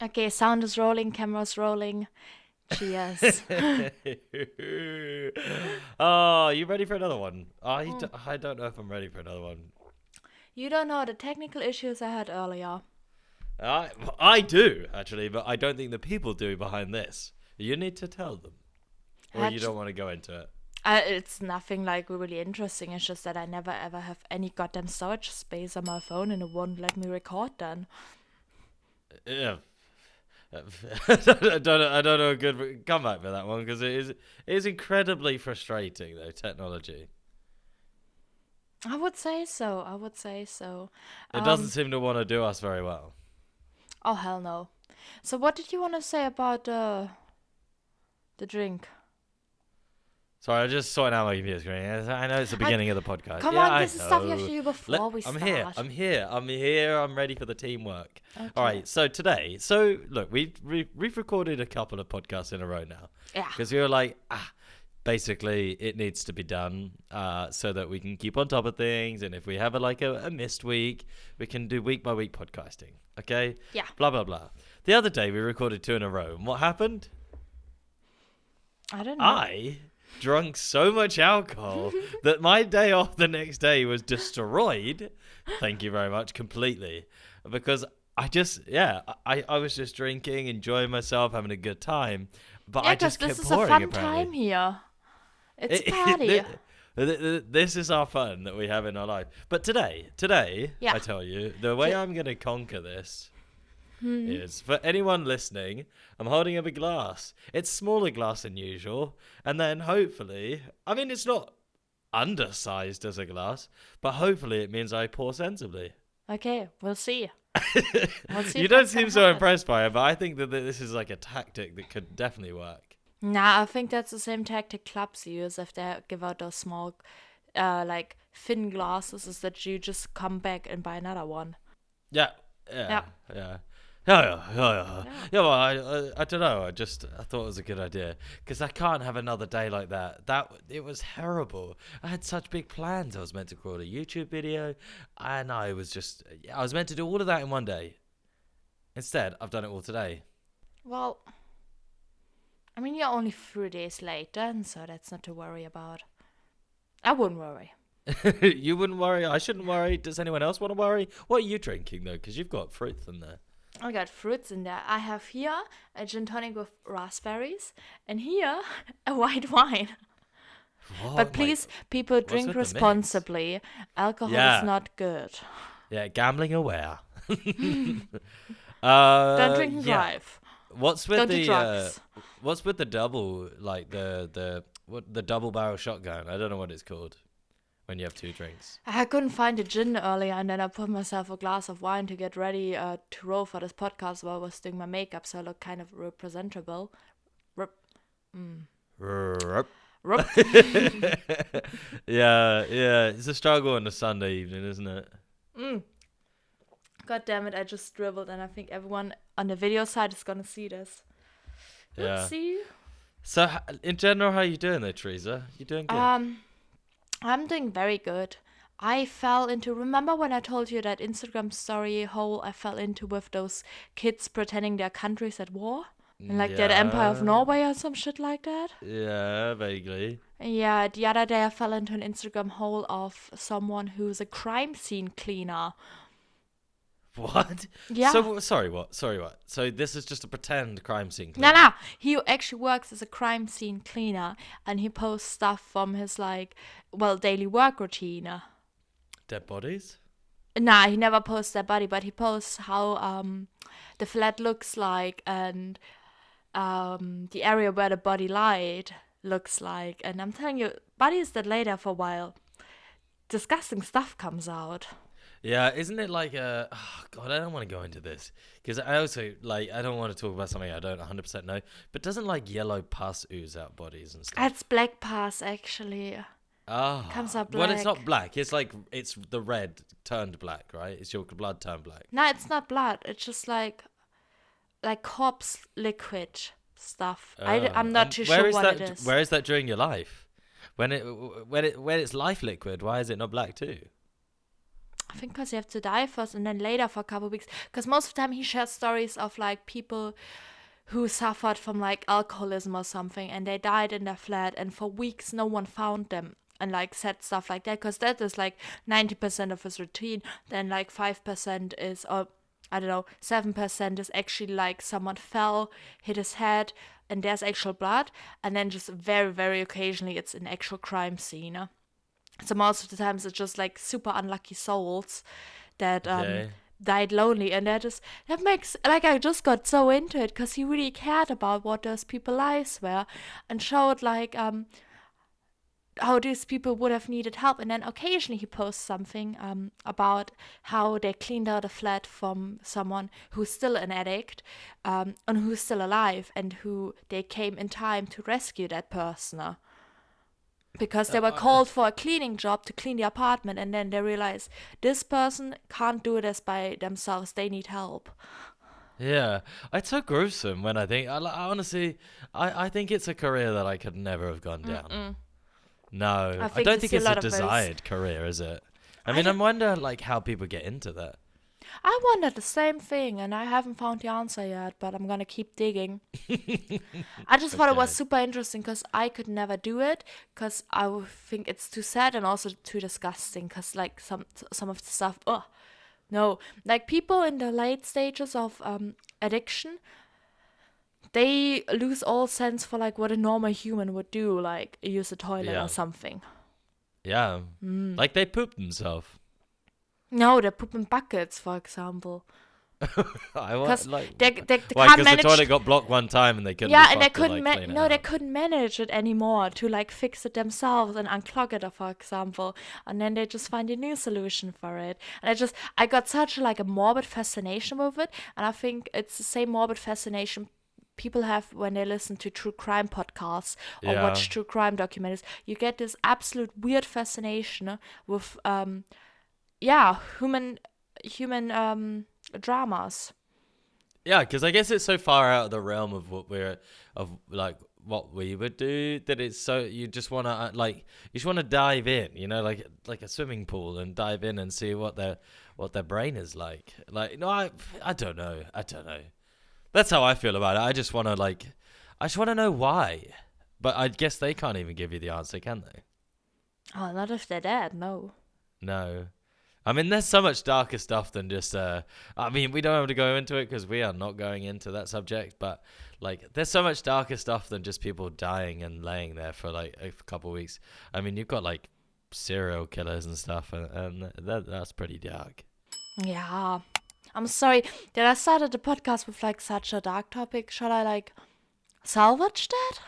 Okay, sound is rolling, camera's rolling. Cheers. Oh, you ready for another one? I don't know if I'm ready for another one. You don't know the technical issues I had earlier. I do, actually, but I don't think the people do behind this. You need to tell them. Or you don't want to go into it. It's nothing like really interesting. It's just that I never ever have any goddamn storage space on my phone and it won't let me record then. Yeah. I don't know a good comeback for that one because it is incredibly frustrating though, technology. I would say so. It doesn't seem to want to do us very well. Oh hell no. So what did you want to say about the drink? Sorry, I just sorting out my computer screen. I know it's the beginning of the podcast. Come on, this is stuff you have to do before we start. I'm here. I'm ready for the teamwork. Okay. All right. So today, look, we've recorded a couple of podcasts in a row now. Yeah. Because we were like, basically, it needs to be done so that we can keep on top of things. And if we have a missed week, we can do week by week podcasting. Okay. Yeah. Blah blah blah. The other day we recorded 2 in a row, and what happened? I don't know. I drunk so much alcohol that my day off the next day was destroyed. Thank you very much, completely. Because I was just drinking, enjoying myself, having a good time. But I just kept pouring, this is a fun apparently. time here. It's party. This is our fun that we have in our life. But today, yeah. I tell you, the way I'm going to conquer this is, for anyone listening, I'm holding up a glass. It's smaller glass than usual. And then hopefully, I mean, it's not undersized as a glass, but hopefully it means I pour sensibly. Okay, we'll see. You don't seem so impressed by it, but I think that this is like a tactic that could definitely work. Nah, I think that's the same tactic clubs use if they give out those small, thin glasses, is that you just come back and buy another one. Yeah. Yeah, well, I don't know. I thought it was a good idea because I can't have another day like that. It was terrible. I had such big plans. I was meant to record a YouTube video, and I was meant to do all of that in one day. Instead, I've done it all today. Well, I mean, you're only 3 days late then, so that's not to worry about. I wouldn't worry. You wouldn't worry. I shouldn't worry. Does anyone else want to worry? What are you drinking though? Because you've got fruits in there. I got fruits in there. I have here a gin tonic with raspberries, and here a white wine. What? But please, people, drink responsibly. Alcohol is not good. Yeah, gambling aware. Don't drink and drive. What's with Don't do drugs. What's with the double, like the double barrel shotgun? I don't know what it's called when you have 2 drinks. I couldn't find a gin earlier, and then I put myself a glass of wine to get ready to roll for this podcast while I was doing my makeup, so I look kind of presentable. Yeah, it's a struggle on a Sunday evening, isn't it? God damn it, I just dribbled, and I think everyone on the video side is gonna see this. Yeah. Oopsie. So, in general, how are you doing there, Teresa? You doing good? I'm doing very good. I fell into, remember when I told you that Instagram story hole I fell into with those kids pretending their country's at war? And like they're the Empire of Norway or some shit like that? Yeah, vaguely. Yeah, the other day I fell into an Instagram hole of someone who's a crime scene cleaner. What? Yeah. So, sorry, what? So this is just a pretend crime scene cleaner? No. He actually works as a crime scene cleaner, and he posts stuff from his, daily work routine. Dead bodies? Nah, he never posts their body, but he posts how the flat looks like, and the area where the body lied looks like. And I'm telling you, bodies that lay there for a while, disgusting stuff comes out. Yeah, isn't it like oh God, I don't want to go into this because I also I don't want to talk about something I don't 100% know, but doesn't yellow pus ooze out bodies and stuff? It's black pus actually. Oh. Comes out black. Well, it's not black. It's it's the red turned black, right? It's your blood turned black. No, it's not blood. It's just like corpse liquid stuff. I'm not too sure what it is. Where is that during your life? When it's life liquid, why is it not black too? I think because you have to die first and then later for a couple of weeks. Because most of the time he shares stories of like people who suffered from like alcoholism or something, and they died in their flat, and for weeks no one found them, and like said stuff like that, because that is like 90% of his routine. Then like 5% is, or I don't know, 7% is actually like someone fell, hit his head, and there's actual blood, and then just very, very occasionally it's an actual crime scene. So most of the times it's just like super unlucky souls that Okay. died lonely, and that makes, like, I just got so into it because he really cared about what those people's lives were, and showed like how these people would have needed help. And then occasionally he posts something about how they cleaned out a flat from someone who's still an addict, and who's still alive, and who they came in time to rescue that person. Because they were called for a cleaning job to clean the apartment, and then they realized this person can't do this by themselves, they need help. Yeah, it's so gruesome when I think. I honestly, I think it's a career that I could never have gone down. No, I I think don't you think see a it's a lot of those. desired career, is it? I mean, I wonder like how people get into that. I wondered the same thing, and I haven't found the answer yet, but I'm gonna keep digging. I just thought it was Okay. super interesting because I could never do it, because I would think it's too sad and also too disgusting, because like some of the stuff, oh no, like people in the late stages of addiction, they lose all sense for like what a normal human would do, like use a toilet Yeah, or something. yeah. Like they poop themselves. No, they poop in buckets, for example, I want because like they why? can't Because the manage. toilet got blocked one time and they couldn't Yeah, be and they fucked to couldn't like clean it no, they out. couldn't manage it anymore to like fix it themselves and unclog it, for example. And then they just find a new solution for it. And I got such like a morbid fascination with it, and I think it's the same morbid fascination people have when they listen to true crime podcasts or Yeah, watch true crime documentaries. You get this absolute weird fascination with yeah, human dramas. yeah. Because I guess it's so far out of the realm of what we would do that it's so you just want to you just want to dive in, like a swimming pool and dive in and see what their brain is like. Like no, I don't know. That's how I feel about it. I just want to know why. But I guess they can't even give you the answer, can they? Oh, not if they're dead, no. No. I mean, there's so much darker stuff than just. I mean, we don't have to go into it because we are not going into that subject. But like, there's so much darker stuff than just people dying and laying there for like a couple of weeks. I mean, you've got like serial killers and stuff, and that's pretty dark. Yeah. I'm sorry. Did I started the podcast with like such a dark topic? Shall I like salvage that?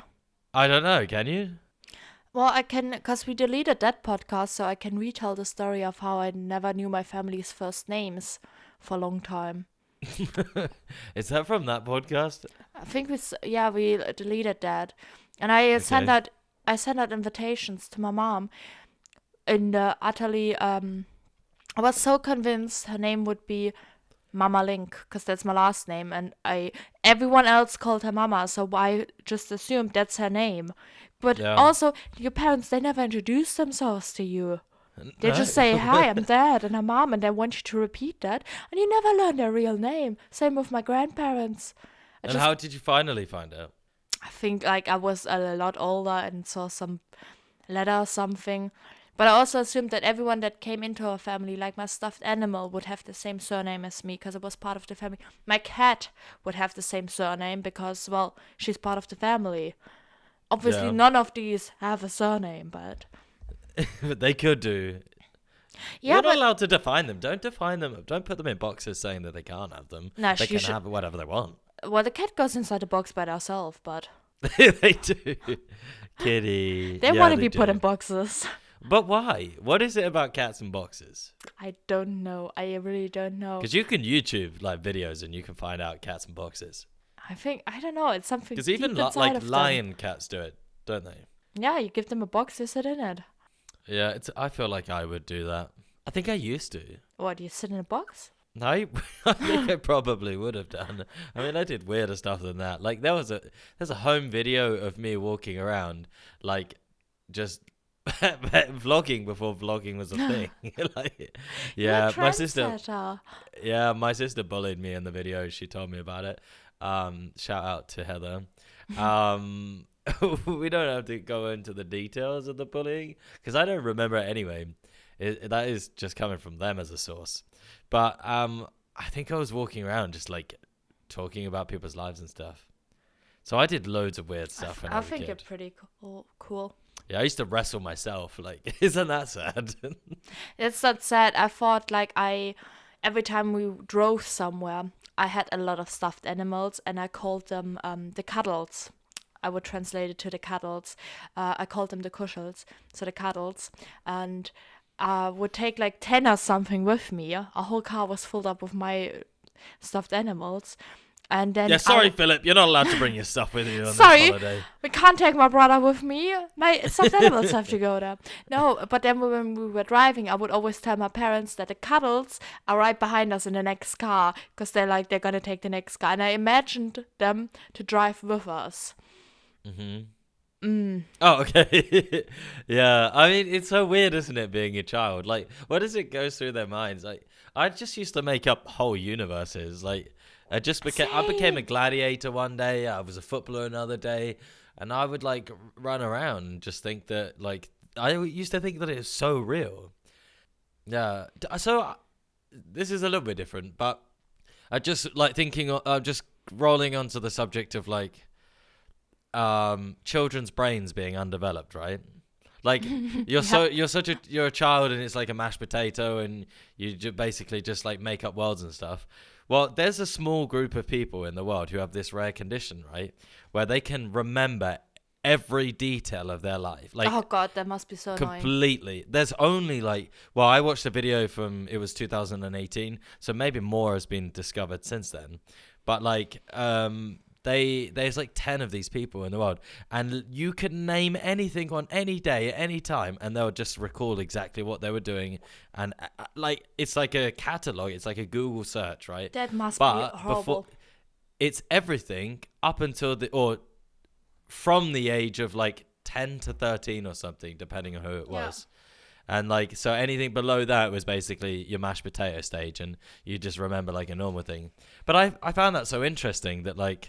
I don't know. Can you? Well, I can, because we deleted that podcast, so I can retell the story of how I never knew my family's first names for a long time. Is that from that podcast? I think we deleted that, and I sent Okay. out invitations to my mom in the utterly I was so convinced her name would be Mama Link, because that's my last name, and everyone else called her Mama, so I just assumed that's her name. But Yeah. also, your parents, they never introduce themselves to you. They No. just say, hi, I'm Dad, and I'm Mom, and they want you to repeat that, and you never learn their real name. Same with my grandparents. And how did you finally find out? I think like I was a lot older and saw some letter or something. But I also assumed that everyone that came into our family, like my stuffed animal, would have the same surname as me because it was part of the family. My cat would have the same surname because, well, she's part of the family. Obviously, Yeah. none of these have a surname, but But they could do. yeah, You're not but allowed to define them. Don't define them. Don't put them in boxes saying that they can't have them. no, They you can should. have whatever they want. Well, the cat goes inside the box by herself, but They do. Kitty. they Yeah, want to they be put do. in boxes. But why? What is it about cats and boxes? I don't know. I really don't know. Because you can YouTube like videos and you can find out cats and boxes. I don't know. It's something Because deep even inside like of them. lion cats do it, don't they? Yeah, you give them a box, they sit in it. Yeah, I feel like I would do that. I think I used to. What, you sit in a box? I think I probably would have done. I mean, I did weirder stuff than that. Like there's a home video of me walking around, like just vlogging before vlogging was a thing. Like, You're a yeah, my sister. trendsetter. Yeah, my sister bullied me in the video. She told me about it. Shout out to Heather. Um, we don't have to go into the details of the bullying because I don't remember it anyway. That is just coming from them as a source. But I think I was walking around just like talking about people's lives and stuff. So I did loads of weird stuff when I I was a think kid. you're pretty cool. Yeah, I used to wrestle myself. Like, isn't that sad? It's not sad. I thought like every time we drove somewhere, I had a lot of stuffed animals, and I called them the cuddles. I would translate it to the cuddles. I called them the kuschels, so the cuddles, and I would take like 10 or something with me. A whole car was filled up with my stuffed animals, and then Yeah, sorry, Philip. You're not allowed to bring your stuff with you on this Sorry, holiday. we can't take my brother with me. My stuffed animals have to go there. No, but then when we were driving, I would always tell my parents that the cuddles are right behind us in the next car because they're gonna take the next car, and I imagined them to drive with us. Oh, okay. Yeah, I mean, it's so weird, isn't it, being a child? Like, what does it go through their minds? Like, I just used to make up whole universes. Like, I became a Same. gladiator one day. I was a footballer another day, and I would like run around and just think that like I used to think that it was so real. Yeah. So this is a little bit different, but I just like thinking. Just rolling onto the subject of like children's brains being undeveloped, right? Like you're a child and it's like a mashed potato and you basically just like make up worlds and stuff. Well, there's a small group of people in the world who have this rare condition, right, where they can remember every detail of their life, like Oh God, that must be so annoying. completely. There's only like, well, I watched a video from it was 2018, so maybe more has been discovered since then. But like, there's like 10 of these people in the world, and you can name anything on any day at any time, and they'll just recall exactly what they were doing, and like it's like a catalog, it's like a Google search, right? That must But be horrible. it's everything up until or from the age of like 10 to 13 or something, depending on who it Yeah. was. And like, so anything below that was basically your mashed potato stage, and you just remember like a normal thing. But I found that so interesting that like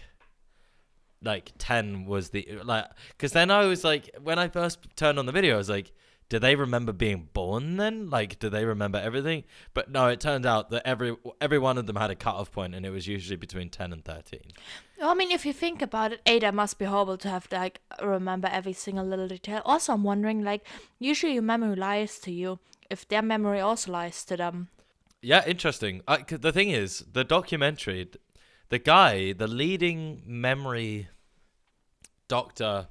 10 was the like, because then I was like, when I first turned on the video, I was like, do they remember being born then? Like, do they remember everything? But no, it turned out that every one of them had a cutoff point, and it was usually between 10 and 13. I mean, if you think about it, that must be horrible to have to like remember every single little detail. Also, I'm wondering, like, usually your memory lies to you. If their memory also lies to them. Yeah, interesting. 'Cause the thing is, the documentary, the guy, the leading memory doctor,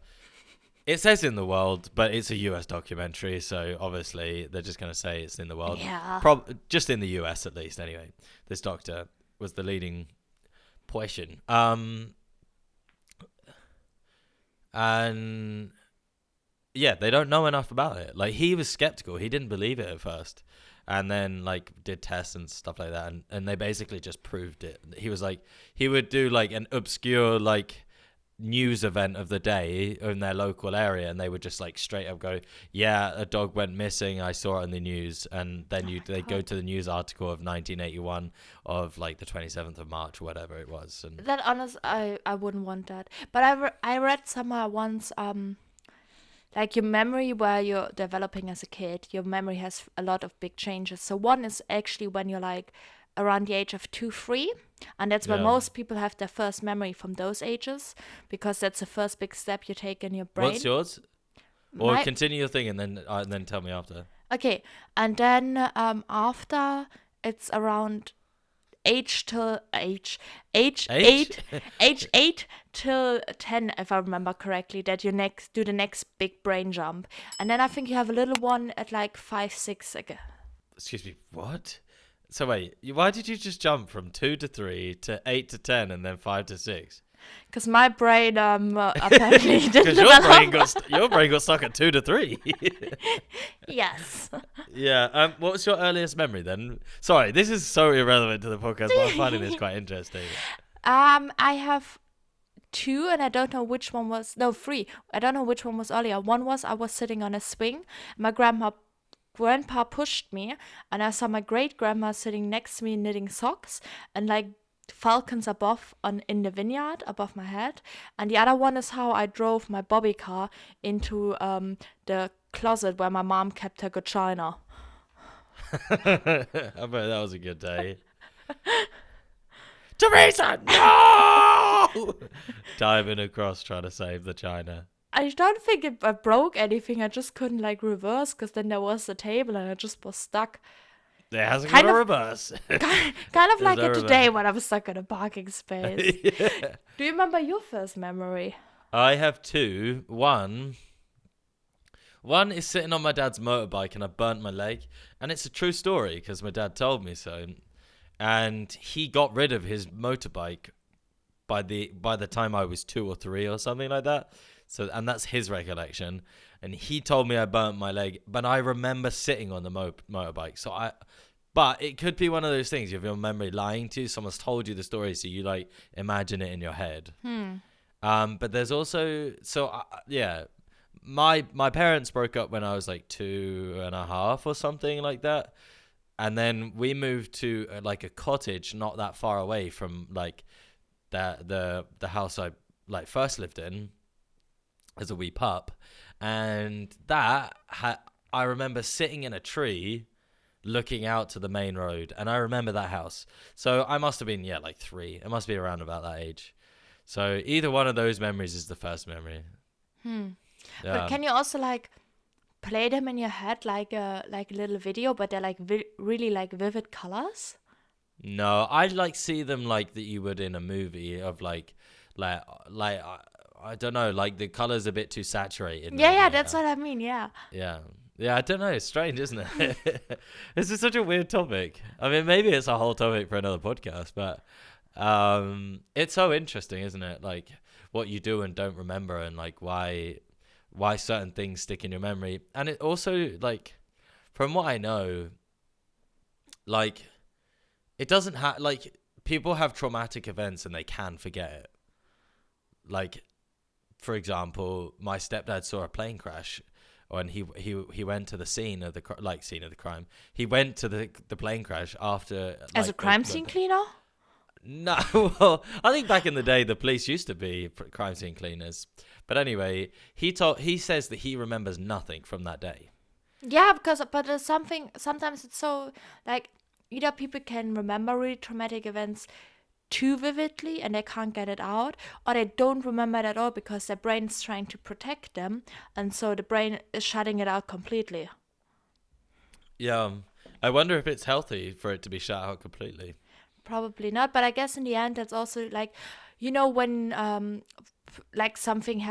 it says in the world, but it's a US documentary, so obviously they're just going to say it's in the world. Yeah. Just in the US at least, anyway. This doctor was the leading person. And yeah, they don't know enough about it. Like, he was skeptical. He didn't believe it at first. And then, like, did tests and stuff like that. And they basically just proved it. He was like, he would do, like, an obscure, like, news event of the day in their local area, and they would just, like, straight up go, yeah, a dog went missing. I saw it in the news. And then they go to the news article of 1981 of, like, the 27th of March or whatever it was. And That honest, I wouldn't want that. But I read somewhere once, like your memory where you're developing as a kid, your memory has a lot of big changes. So one is actually when you're like around the age of 2, 3. And that's when Yeah. most people have their first memory from those ages, because that's the first big step you take in your brain. what's yours? Or My- continue your thing and then tell me after. Okay, and then after it's around age Age? 8 till 10, if I remember correctly, that you do the next big brain jump, and then I think you have a little one at like 5, 6 again. Excuse me, what? So wait, why did you just jump from 2 to 3 to 8 to 10 and then 5 to 6? Because my brain apparently didn't Because develop. your brain got stuck at 2 to 3. Yes. Yeah. What was your earliest memory then? Sorry, this is so irrelevant to the podcast, but I'm finding this quite interesting. I have two, and I don't know which one was, no, three. I don't know which one was earlier. One was I was sitting on a swing. My grandpa pushed me, and I saw my great grandma sitting next to me knitting socks, and like falcons in the vineyard above my head. And the other one is how I drove my bobby car into the closet where my mom kept her good china. I bet that was a good day. Teresa, no! Diving across trying to save the china. I don't think I broke anything. I just couldn't like reverse because then there was the table and I just was stuck. It hasn't got a reverse. Kind of like it today when I was stuck in a parking space. Yeah. Do you remember your first memory? I have two. One is sitting on my dad's motorbike and I burnt my leg. And it's a true story because my dad told me so. And he got rid of his motorbike by the time I was 2 or 3 or something like that. So, and that's his recollection. And he told me I burnt my leg, but I remember sitting on the motorbike. But it could be one of those things. You have your memory lying to you. Someone's told you the story, so you like imagine it in your head. But there's also my parents broke up when I was like 2.5 or something like that. And then we moved to like a cottage not that far away from like the house I like first lived in as a wee pup. And I remember sitting in a tree looking out to the main road. And I remember that house. So I must have been, like 3. It must be around about that age. So either one of those memories is the first memory. But can you also like play them in your head like a little video, but they're like really like vivid colors? No, I like see them like that you would in a movie of like I don't know, like the colors a bit too saturated. Yeah, that's what I mean. Yeah. I don't know. It's strange, isn't it? This is such a weird topic. I mean, maybe it's a whole topic for another podcast, but it's so interesting, isn't it? Like what you do and don't remember, and like why certain things stick in your memory. And it also, like, from what I know, like, it doesn't have, like, people have traumatic events and they can forget it. Like, for example, my stepdad saw a plane crash and he went to the scene of the crime. He went to the plane crash after, like, as a crime scene cleaner? No, well, I think back in the day the police used to be crime scene cleaners. But anyway, he says that he remembers nothing from that day. Yeah, but there's something, sometimes it's so like either people can remember really traumatic events too vividly and they can't get it out, or they don't remember it at all because their brain is trying to protect them, and so the brain is shutting it out completely. Yeah, I wonder if it's healthy for it to be shut out completely. Probably not, but I guess in the end that's also like, you know, when like something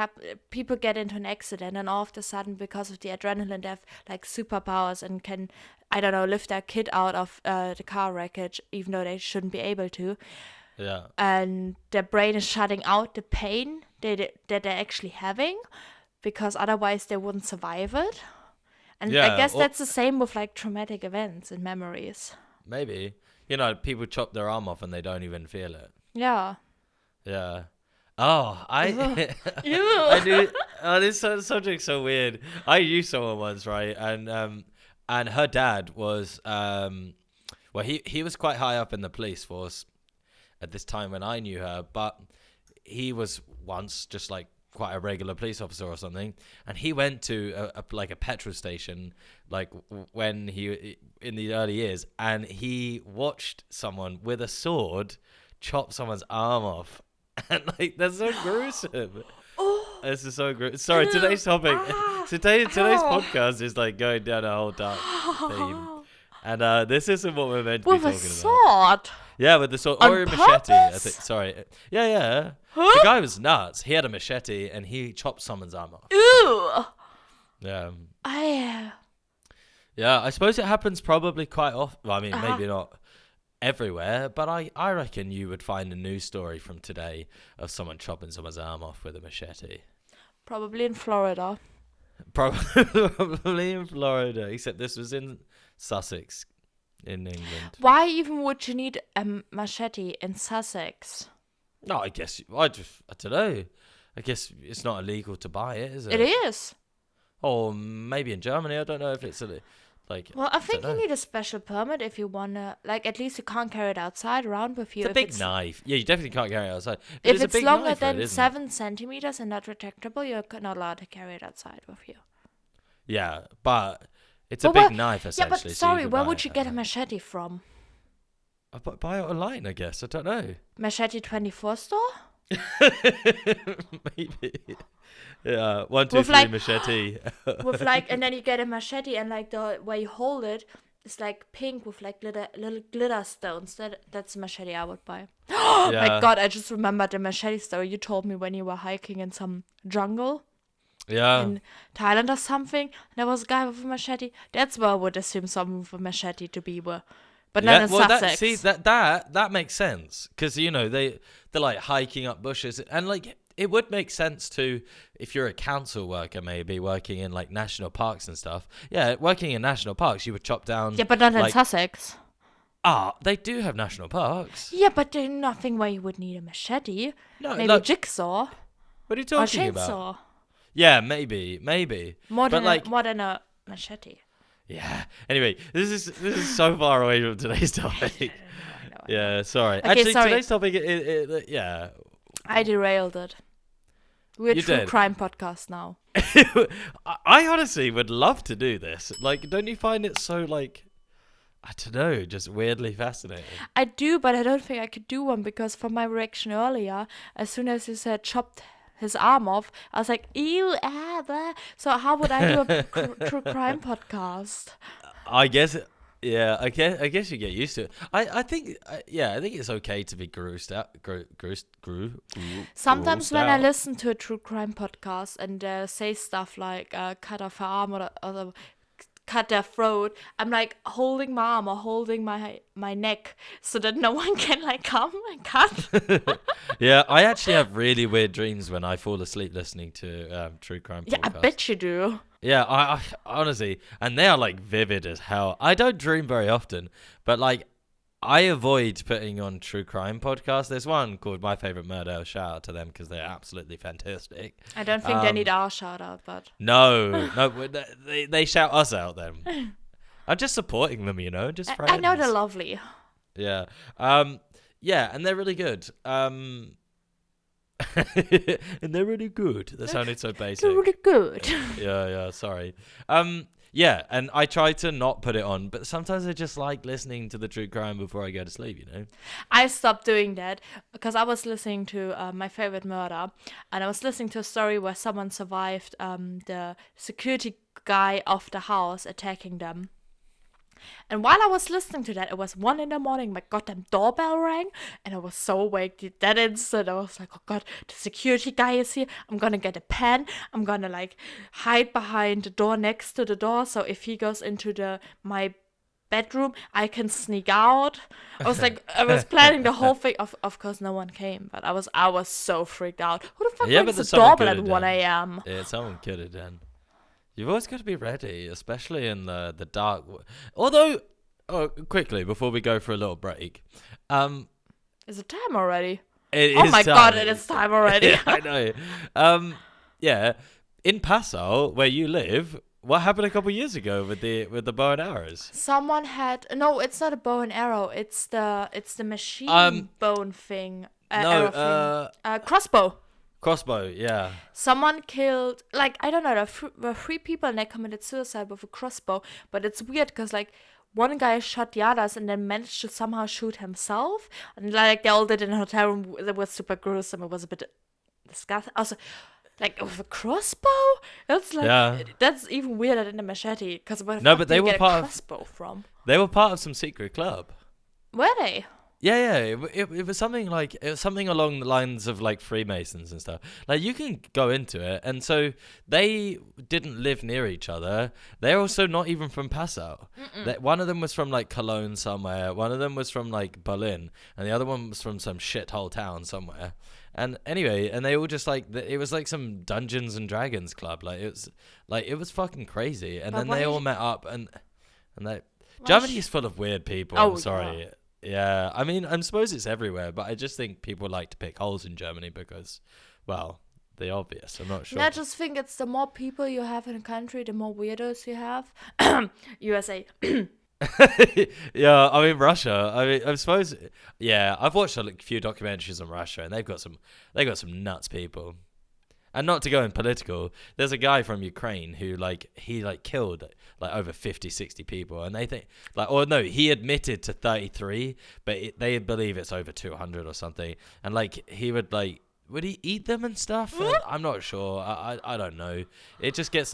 people get into an accident and all of a sudden because of the adrenaline they have like superpowers and can, I don't know, lift their kid out of the car wreckage even though they shouldn't be able to. Yeah. And their brain is shutting out the pain that they're actually having because otherwise they wouldn't survive it. And yeah, I guess that's the same with like traumatic events and memories. Maybe. You know, people chop their arm off and they don't even feel it. Yeah. Yeah. Oh, I do. Oh, this subject's so weird. I knew someone once, right? And her dad was well, he was quite high up in the police force at this time when I knew her, but he was once just like quite a regular police officer or something, and he went to a petrol station like when he in the early years, and he watched someone with a sword chop someone's arm off. And like that's so gruesome. Oh, this is so gruesome. Sorry, today's topic. Today's podcast is like going down a whole dark theme, and this isn't what we're meant to be talking about. With a sword. Yeah, with the sword or a machete. I think. Sorry. Yeah. Huh? The guy was nuts. He had a machete and he chopped someone's arm off. Ew. Yeah. Yeah, I suppose it happens probably quite often. Well, I mean, maybe not everywhere, but I reckon you would find a news story from today of someone chopping someone's arm off with a machete. Probably in Florida. Probably in Florida, except this was in Sussex, in England. Why even would you need a machete in Sussex? No, I guess I don't know. I guess it's not illegal to buy it, is it? It is. Or maybe in Germany. I don't know if it's like. Well, I don't think you know. need a special permit if you wanna, like, at least you can't carry it outside around with you. It's a if big it's knife. Yeah, you definitely can't carry it outside. But if it's a it's big longer knife, than isn't it? 7 centimeters and not retractable, you're not allowed to carry it outside with you. Yeah, but it's But a big where- knife Yeah, essentially. but so sorry, could where buy would it you get a outside. machete from? Buy it online, I guess. I don't know. Machete 24 store? Maybe. Yeah, 1, 2, With 3 like- machete. With like, and then you get a machete, and like the where you hold it is like pink with like little glitter stones. That's a machete I would buy. Oh Yeah. my god, I just remembered the machete story you told me when you were hiking in some jungle Yeah. in Thailand or something. There was a guy with a machete. That's where I would assume someone with a machete to be with. But not in Sussex. That makes sense because they're like hiking up bushes and like it would make sense to if you're a council worker maybe working in like national parks and stuff. Yeah, working in national parks you would chop down. Yeah, but not in like, Sussex. They do have national parks. Yeah, but there's nothing where you would need a machete. No, Maybe look, jigsaw what are you or talking about? chainsaw. Yeah, maybe. More But, than a machete. Yeah. Anyway, this is so far away from today's topic. I know. Yeah, sorry. Okay, Actually, sorry. today's topic, yeah. I derailed it. We're a You true did. crime podcast now. I honestly would love to do this. Like, don't you find it so, like, I don't know, just weirdly fascinating? I do, but I don't think I could do one because from my reaction earlier, as soon as you said chopped his arm off, I was like, ew, blah. So how would I do a true crime podcast? I guess, yeah, I guess you get used to it. I think it's okay to be grossed out. Sometimes grossed when I out. listen to a true crime podcast and say stuff like cut off her arm or cut their throat, I'm like holding my arm or holding my neck so that no one can like come and cut. Yeah, I actually have really weird dreams when I fall asleep listening to true crime podcasts. Yeah, I bet you do. Yeah, I honestly, and they are like vivid as hell. I don't dream very often, but like I avoid putting on true crime podcasts. There's one called My Favorite Murder. Shout out to them because they're absolutely fantastic. I don't think they need our shout out, but No, they shout us out then. I'm just supporting them, just friends. I know they're lovely. Yeah. Yeah, and they're really good. And they're really good. That sounded so basic. They're really good. Yeah, sorry. Yeah, and I try to not put it on, but sometimes I just like listening to the true crime before I go to sleep, I stopped doing that because I was listening to My Favorite Murder, and I was listening to a story where someone survived the security guy of the house attacking them. And while I was listening to that, it was 1 a.m. my goddamn doorbell rang, and I was so awake that instant. I was like, oh god, the security guy is here. I'm gonna get a pen. I'm gonna like hide behind the door next to the door, so if he goes into my bedroom, I can sneak out. I was like, I was planning the whole thing. Of course, no one came, but I was so freaked out. Who the fuck rings the someone doorbell could at have 1 done. a.m.? Yeah, someone could have done. You've always got to be ready, especially in the dark. Although, quickly, before we go for a little break. Is it time already? It Oh is my time. god, it is time already. Yeah, I know. Yeah, in Passau, where you live, what happened a couple of years ago with the bow and arrows? Someone had it's not a bow and arrow. It's the machine bone thing. Arrow thing. Crossbow. Crossbow, yeah. Someone killed, like, I don't know, there were 3 people and they committed suicide with a crossbow. But it's weird because, like, one guy shot the others and then managed to somehow shoot himself. And, like, they all did in a hotel room. It was super gruesome. It was a bit disgusting. Also, like, with a crossbow? That's, like, that's even weirder than a machete. Because where the fuck but do they you were get a part crossbow from? They were part of some secret club. Were they? Yeah. It was something along the lines of like Freemasons and stuff. Like you can go into it, and so they didn't live near each other. They're also not even from Passau. One of them was from like Cologne somewhere. One of them was from like Berlin, and the other one was from some shithole town somewhere. And anyway, and they all just like it was like some Dungeons and Dragons club. Like it was fucking crazy. And But then why they all did- met up, and they Why Germany sh- is full of weird people. Oh, I'm sorry. Yeah, I mean, I suppose it's everywhere, but I just think people like to pick holes in Germany because, well, the obvious. I'm not sure. I just think it's the more people you have in a country, the more weirdos you have. USA. Yeah, I mean Russia. I mean, I suppose. Yeah, I've watched a few documentaries on Russia, and they got some nuts people. And not to go in political, there's a guy from Ukraine who he killed over 50, 60 people, and they think or no, he admitted to 33, but they believe it's over 200 or something, and he would he eat them and stuff? And I'm not sure. I don't know. It just gets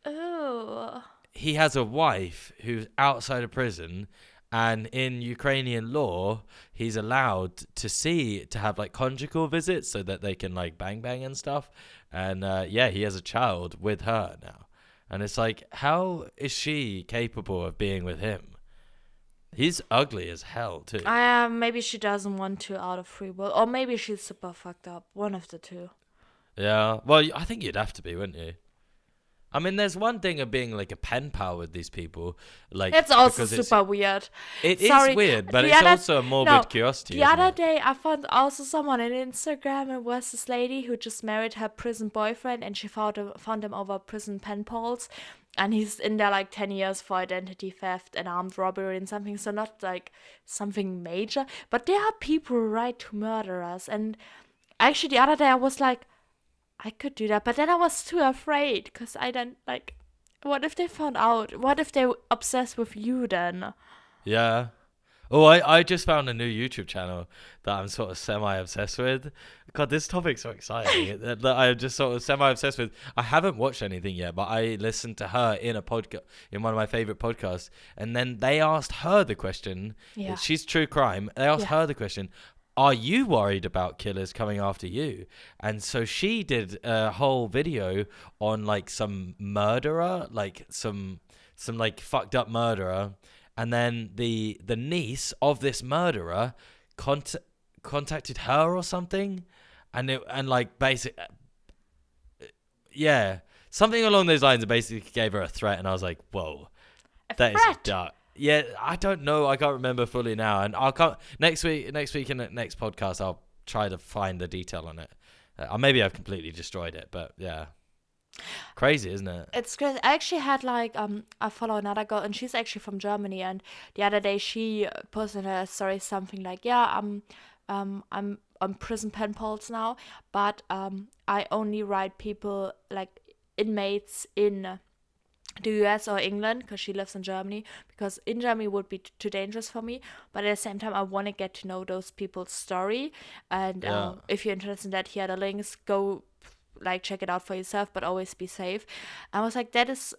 Oh. he has a wife who's outside of prison, and in Ukrainian law, he's allowed to have conjugal visits so that they can bang bang and stuff. And he has a child with her now. And it's how is she capable of being with him? He's ugly as hell too. Maybe she doesn't want to out of free will, or maybe she's super fucked up. One of the two. Yeah, well, I think you'd have to be, wouldn't you? I mean, there's one thing of being a pen pal with these people. It's also super weird. It is weird, but it's also a morbid curiosity. The other day, I found also someone on Instagram. It was this lady who just married her prison boyfriend, and she found him over prison pen pals. And he's in there 10 years for identity theft and armed robbery and something. So not something major. But there are people who write to murder us. And actually, the other day, I was like, I could do that, but then I was too afraid because I don't what if they found out? What if they're obsessed with you then? Yeah. Oh, I just found a new YouTube channel that I'm sort of semi-obsessed with. God, this topic's so exciting. that I'm just sort of semi-obsessed with. I haven't watched anything yet, but I listened to her in in one of my favorite podcasts, and then they asked her the question. Yeah. She's true crime. They asked her the question, are you worried about killers coming after you? And so she did a whole video on some murderer, some fucked up murderer, and then the niece of this murderer contacted her or something, and something along those lines, and basically gave her a threat. And I was like, whoa, that is dark. Yeah, I don't know. I can't remember fully now, and I'll come next week in the next podcast. I'll try to find the detail on it. Maybe I've completely destroyed it, but yeah, crazy, isn't it? It's crazy. I actually had I follow another girl, and she's actually from Germany. And the other day, she posted her story something I'm on prison pen pals now, but I only write people inmates in the US or England, because she lives in Germany, because in Germany would be too dangerous for me, but at the same time I want to get to know those people's story. And if you're interested in that, here are the links. Go check it out for yourself, but always be safe. I was that is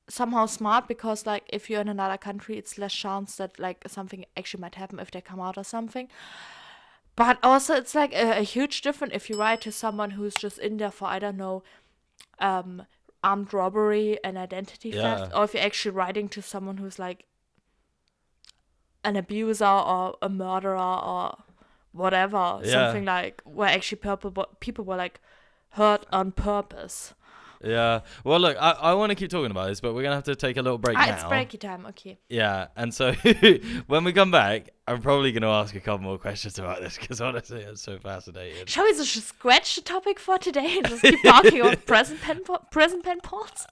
somehow smart, because if you're in another country, it's less chance that something actually might happen if they come out or something. But also it's a huge difference if you write to someone who's just in there for, I don't know, armed robbery and identity theft, or if you're actually writing to someone who's an abuser or a murderer or whatever, something where actually people were hurt on purpose. Yeah. Well, look, I want to keep talking about this, but we're going to have to take a little break now. It's breaky time, okay. Yeah, and so when we come back, I'm probably going to ask a couple more questions about this, because honestly, I'm so fascinated. Shall we just scratch the topic for today and just keep talking about prison pen pals?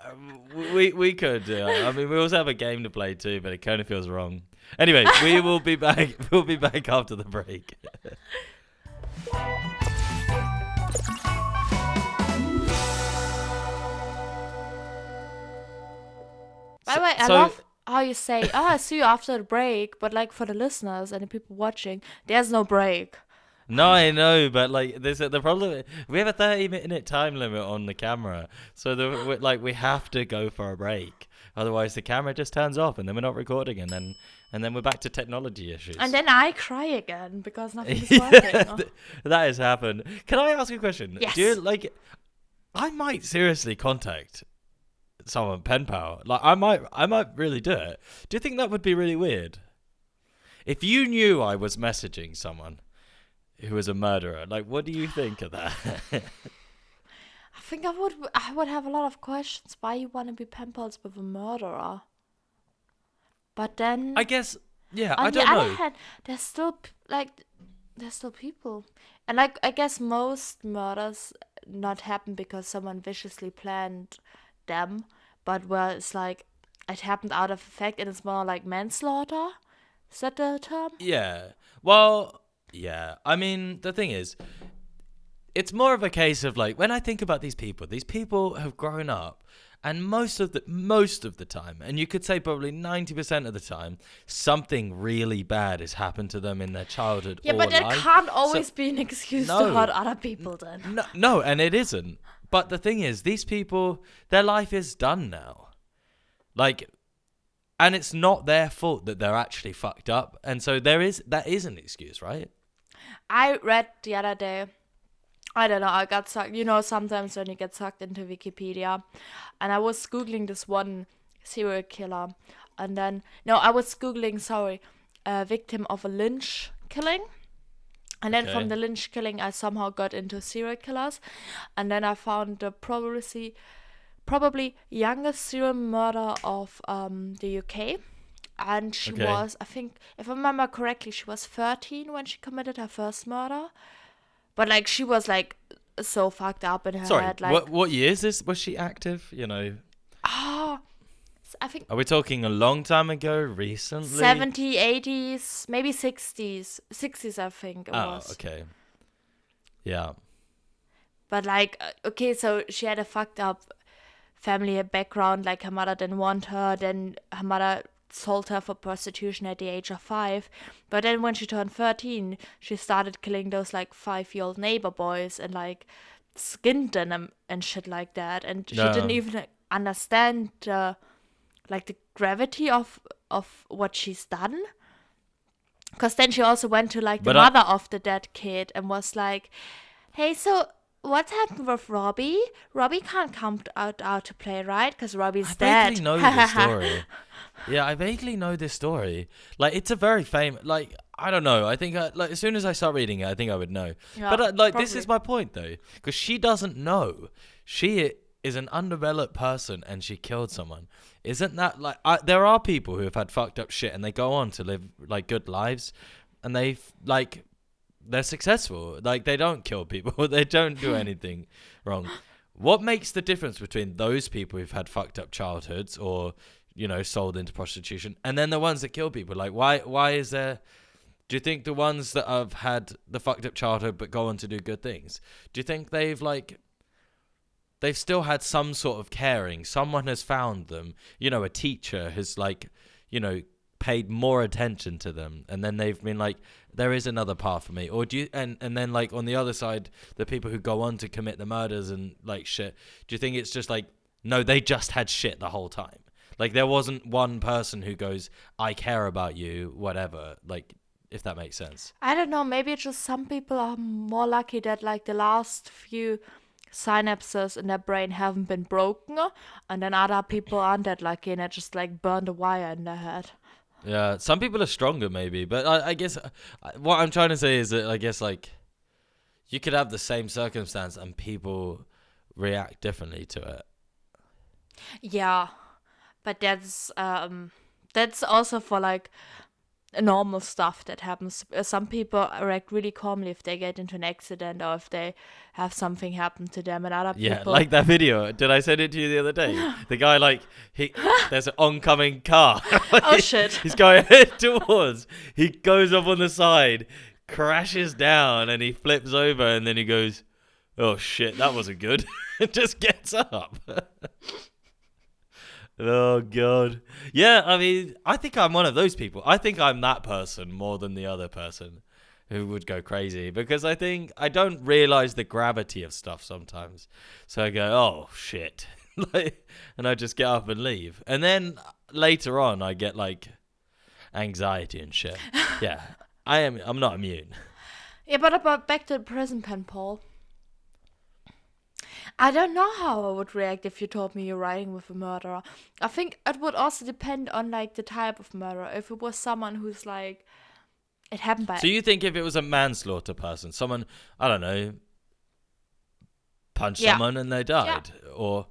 We could, I mean, we also have a game to play too, but it kind of feels wrong. Anyway, we will be back. We'll be back after the break. By the way, I love how you say, I see you after the break, but for the listeners and the people watching, there's no break. No, I know, but there's the problem. We have a 30-minute time limit on the camera, so we have to go for a break. Otherwise, the camera just turns off, and then we're not recording, and then we're back to technology issues. And then I cry again because nothing's working. That has happened. Can I ask a question? Yes. Do you, I might seriously contact someone pen pal. I might really do it. Do you think that would be really weird? If you knew I was messaging someone who was a murderer, what do you think of that? I think I would have a lot of questions. Why you want to be pen pals with a murderer? But then I guess Yeah, I On the don't other know. hand, there's still people, and like I guess most murders not happen because someone viciously planned them, but where it's like it happened out of effect, and it's more like manslaughter. Is that the term? Yeah. Well, yeah. I mean, the thing is, it's more of a case of like when I think about these people have grown up, and most of the time, and you could say probably 90% of the time, something really bad has happened to them in their childhood Yeah, or but that life. can't So always be an excuse to no, hurt other people. Then. no, and it isn't. But the thing is, these people, their life is done now. Like, and it's not their fault that they're actually fucked up, and so that is an excuse, right? I read the other day. I don't know. I got sucked. You know, sometimes when you get sucked into Wikipedia, and I was googling this one serial killer, and then no, I was googling. Sorry, a victim of a lynch killing. And then from Okay. the lynch killing, I somehow got into serial killers. And then I found the probably youngest serial murder of the UK. And she Okay. was, I think, if I remember correctly, she was 13 when she committed her first murder. But like she was like so fucked up in her Sorry, head. Like, what years was she active? ah, I think Are we talking a long time ago, recently? 70s, 80s, maybe 60s. 60s, I think it Oh, was. okay. Yeah. But like, okay, so she had a fucked up family background. Like her mother didn't want her. Then her mother sold her for prostitution at the age of 5. But then when she turned 13, she started killing those like 5-year-old neighbor boys and like skinned them and shit like that. And she didn't No. even understand like the gravity of what she's done. Because then she also went to like the But mother of the dead kid and was like, hey, so what's happened with Robbie? Robbie can't come out to play, right? Because Robbie's I dead. vaguely know this story. Yeah, I vaguely know this story. Like, it's a very famous. Like, I don't know. I think like as soon as I start reading it, I think I would know. Yeah, But like, this probably. is my point though, because she doesn't know. She is an undeveloped person, and she killed someone. Isn't that like? There are people who have had fucked up shit, and they go on to live like good lives, and they're successful. Like, they don't kill people. They don't do anything wrong. What makes the difference between those people who've had fucked up childhoods or, sold into prostitution, and then the ones that kill people? Like, why is there... Do you think the ones that have had the fucked up childhood but go on to do good things, do you think they've still had some sort of caring? Someone has found them. A teacher has paid more attention to them, and then they've been like, there is another path for me. Or do you and then like on the other side, the people who go on to commit the murders and like shit, do you think it's just like, no, they just had shit the whole time? Like, there wasn't one person who goes, I care about you, whatever, like, if that makes sense. I don't know. Maybe it's just some people are more lucky that like the last few synapses in their brain haven't been broken, and then other people aren't that lucky and they just like burned a wire in their head. Yeah, some people are stronger maybe, but I guess what I'm trying to say is that I guess like you could have the same circumstance and people react differently to it. Yeah, but that's also for like normal stuff that happens. Some people react really calmly if they get into an accident or if they have something happen to them, and other Yeah, people. like that video. Did I send it to you the other day? The guy there's an oncoming car. Oh shit! He's going towards. He goes up on the side, crashes down, and he flips over, and then he goes, "Oh shit, that wasn't good." And just gets up. Oh god. Yeah, I mean, I think I'm one of those people. I think I'm that person more than the other person who would go crazy, because I think I don't realize the gravity of stuff sometimes. So I go, "Oh shit." And I just get up and leave. And then later on I get like anxiety and shit. Yeah. I'm not immune. Yeah, but about back to the prison pen, Paul. I don't know how I would react if you told me you're riding with a murderer. I think it would also depend on like the type of murderer. If it was someone who's like, it happened by. So you think if it was a manslaughter person, someone, I don't know, punched Yeah. someone and they died, or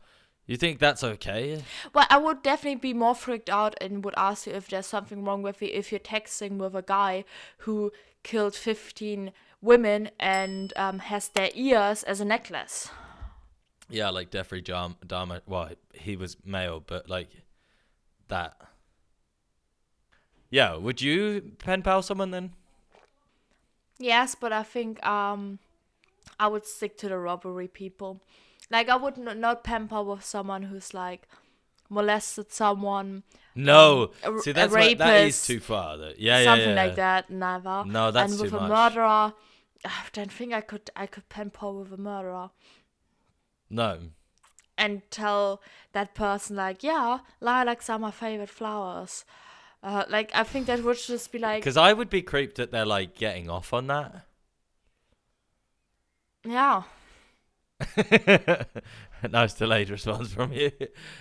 You think that's okay? Well, I would definitely be more freaked out and would ask you if there's something wrong with you if you're texting with a guy who killed 15 women and has their ears as a necklace. Yeah, like Jeffrey Dahmer. Well, he was male, but like that. Yeah, would you pen pal someone then? Yes, but I think I would stick to the robbery people. Like, I would not pen pal with someone who's like molested someone, No. a, See, a that is rapist, too far. Yeah, yeah, something yeah. like that. Never. No, that's And with too a much. murderer, I don't think I could pen pal with a murderer No. and tell that person like, yeah, lilacs are my favorite flowers. Like, I think that would just be like, Because I would be creeped that they're like getting off on that. yeah. Nice delayed response from you.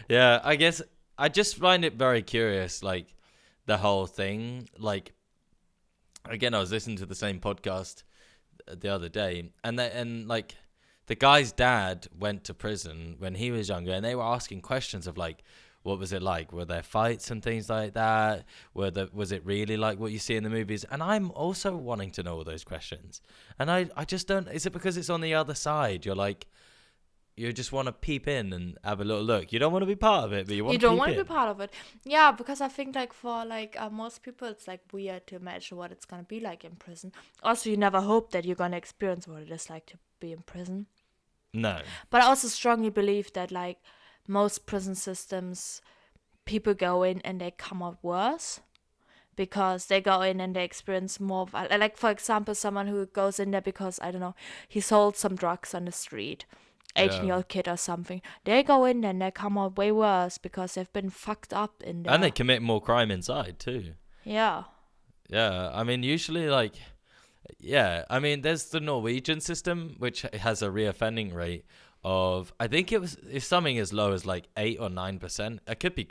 Yeah, I guess I just find it very curious, like the whole thing. Like, again, I was listening to the same podcast the other day, and like the guy's dad went to prison when he was younger, and they were asking questions of like, what was it like? Were there fights and things like that? Was it really like what you see in the movies? And I'm also wanting to know all those questions. And I just don't. Is it because it's on the other side? You're like, you just want to peep in and have a little look. You don't want to be part of it, but you want to don't peep want in. to be part of it. Yeah, because I think like for like most people, it's like weird to imagine what it's gonna be like in prison. Also, you never hope that you're gonna experience what it is like to be in prison. No. But I also strongly believe that like most prison systems, people go in and they come out worse because they go in and they experience more. Like, for example, someone who goes in there because, I don't know, he sold some drugs on the street, 18-year-old kid or something. They go in and they come out way worse because they've been fucked up in there. And they commit more crime inside too. Yeah. Yeah, I mean, usually like, yeah, I mean, there's the Norwegian system, which has a reoffending rate of, I think it's something as low as like 8 or 9%. I could be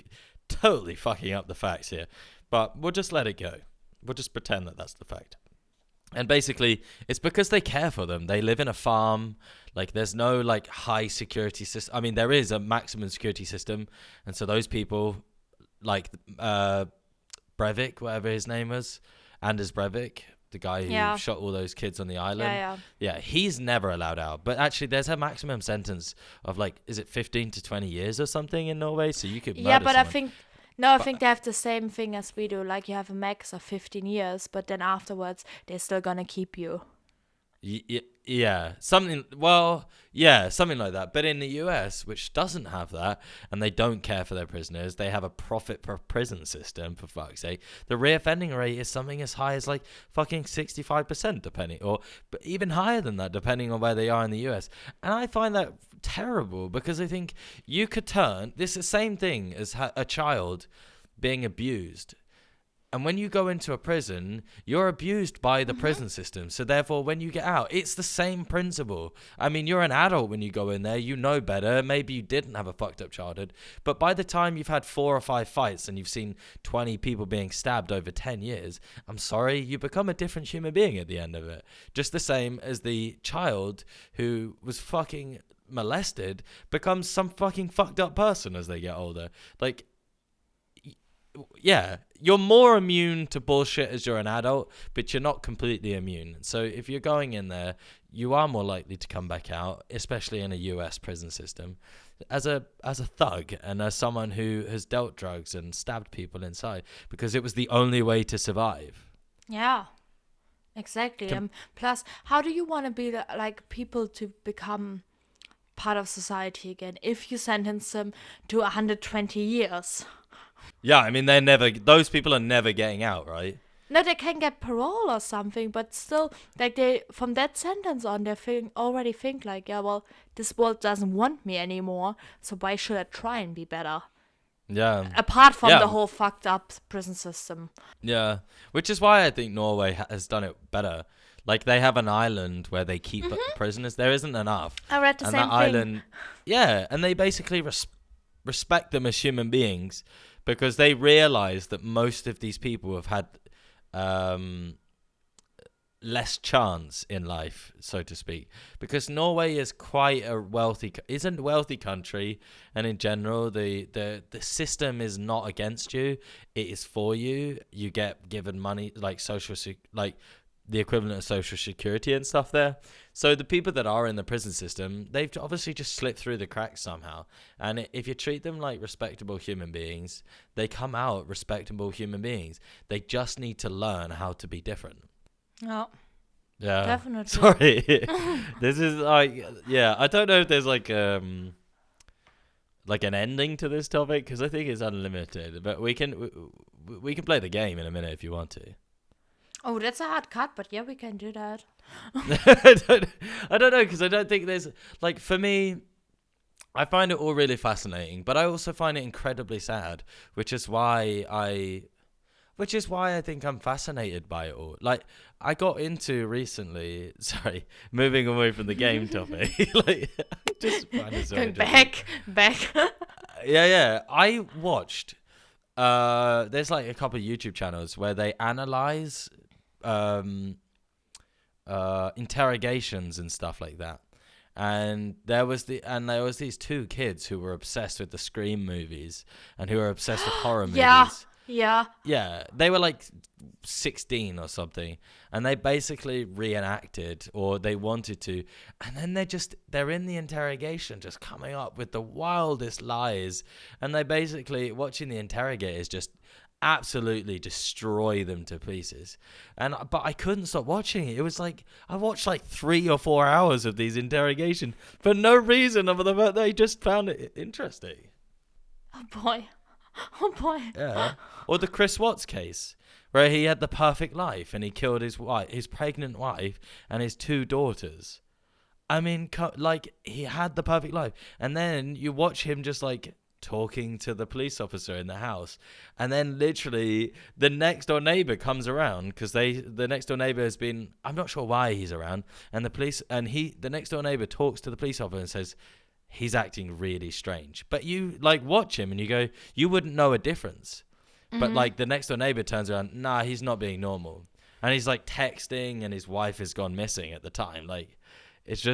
totally fucking up the facts here, but we'll just let it go. We'll just pretend that that's the fact. And basically, it's because they care for them. They live in a farm. Like, there's no like high security system. I mean, there is a maximum security system, and so those people, like Breivik, whatever his name was, Anders Breivik, the guy who shot all those kids on the island. Yeah, he's never allowed out. But actually, there's a maximum sentence of like, is it 15 to 20 years or something in Norway? So you could murder someone. I think I think they have the same thing as we do. Like, you have a max of 15 years, but then afterwards they're still gonna keep you. Yeah, something like that. But in the US, which doesn't have that, and they don't care for their prisoners, they have a profit per prison system, for fuck's sake. The reoffending rate is something as high as like fucking 65%, depending, but even higher than that, depending on where they are in the US. And I find that terrible because I think you could turn this the same thing as a child being abused. And when you go into a prison, you're abused by the prison system. So therefore, when you get out, it's the same principle. I mean, you're an adult when you go in there. You know better. Maybe you didn't have a fucked up childhood. But by the time you've had 4 or 5 fights and you've seen 20 people being stabbed over 10 years, I'm sorry, you become a different human being at the end of it. Just the same as the child who was fucking molested becomes some fucking fucked up person as they get older. Like, yeah, you're more immune to bullshit as you're an adult, but you're not completely immune. So if you're going in there, you are more likely to come back out, especially in a US prison system, as a thug and as someone who has dealt drugs and stabbed people inside because it was the only way to survive. Yeah, exactly. Plus, how do you want to be like people to become part of society again if you sentence them to 120 years? Yeah, I mean, those people are never getting out, right? No, they can get parole or something, but still, like, they, from that sentence on, they already think like, yeah, well, this world doesn't want me anymore, so why should I try and be better? Yeah. Apart from the whole fucked up prison system. Yeah, which is why I think Norway has done it better. Like, they have an island where they keep prisoners. There isn't enough. I read the same thing. Island, yeah, and they basically respect them as human beings because they realize that most of these people have had less chance in life, so to speak, because Norway is quite a isn't a wealthy country, and in general the system is not against you, it is for you. You get given money like like the equivalent of social security and stuff there. So the people that are in the prison system, they've obviously just slipped through the cracks somehow. And if you treat them like respectable human beings, they come out respectable human beings. They just need to learn how to be different. Yeah. Yeah. Definitely. Sorry. This is like, yeah, I don't know if there's like an ending to this topic, because I think it's unlimited, but we can play the game in a minute if you want to. Oh, that's a hard cut, but yeah, we can do that. I don't know, because I don't think there's, like, for me, I find it all really fascinating, but I also find it incredibly sad, which is why I think I'm fascinated by it all. Like, I got into recently, sorry, moving away from the game topic, like, just find it so Going interesting. back. Yeah. I watched, there's like a couple of YouTube channels where they analyze interrogations and stuff like that. And there was these two kids who were obsessed with the Scream movies and who were obsessed with horror movies. Yeah, they were like 16 or something, and they basically reenacted, or they wanted to, and then they're in the interrogation just coming up with the wildest lies, and they basically, watching the interrogators just absolutely destroy them to pieces. But I couldn't stop watching it. It was like I watched like 3 or 4 hours of these interrogation for no reason other than that they just found it interesting. Oh boy. Yeah. Or the Chris Watts case, where he had the perfect life and he killed his pregnant wife and his 2 daughters. I mean, like, he had the perfect life, and then you watch him just like talking to the police officer in the house, and then literally the next door neighbor comes around, because the next door neighbor has been, I'm not sure why he's around, and the next door neighbor talks to the police officer and says he's acting really strange, but you like watch him and you go, you wouldn't know a difference. But like the next door neighbor turns around, nah, he's not being normal, and he's like texting, and his wife has gone missing at the time. Like, it's